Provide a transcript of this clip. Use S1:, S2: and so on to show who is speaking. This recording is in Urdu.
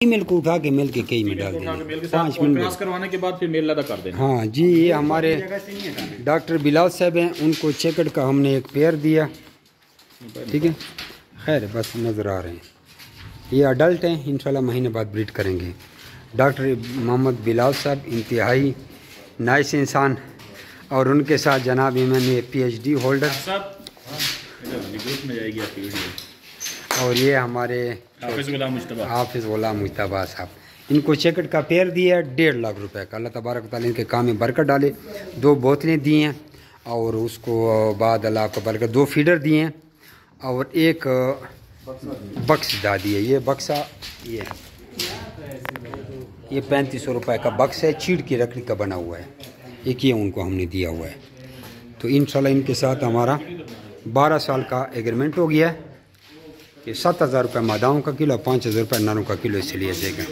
S1: میل کو اٹھا کے میل کے کئی میں ڈال دینا 5 منٹ
S2: کراس کروانے کے بعد پھر میل لدا کر دینا.
S1: ہاں جی. یہ ہمارے ڈاکٹر بلال صاحب ہیں, ان کو چیکٹ کا ہم نے ایک پیئر دیا. ٹھیک ہے, خیر بس نظر آ رہے ہیں. یہ اڈلٹ ہیں, انشاءاللہ مہینے بعد بریڈ کریں گے. ڈاکٹر محمد بلال صاحب انتہائی نائس انسان, اور ان کے ساتھ جناب میں PhD ہولڈر, اور یہ ہمارے حافظ غلام مجتبیٰ صاحب. ان کو چیکٹ کا پیئر دیا ہے 1.5 لاکھ روپے کا. اللہ تبارک و تعالیٰ ان کے کام میں برکت ڈالے. 2 بوتلیں دی ہیں, اور اس کو بعد اللہ کو برکت 2 فیڈر دیے ہیں, اور ایک بکس دا دی ہے. یہ بکسا یہ 3500 روپے کا بکس ہے, چیڑ کی لکڑی کا بنا ہوا ہے. ایک یہ ان کو ہم نے دیا ہوا ہے. تو انشاءاللہ ان کے ساتھ ہمارا 12 سال کا ایگریمنٹ ہو گیا ہے. یہ 7000 روپے ماداؤں کا کلو, 5000 روپے نروں کا کلو اس سے لیا جائے گا.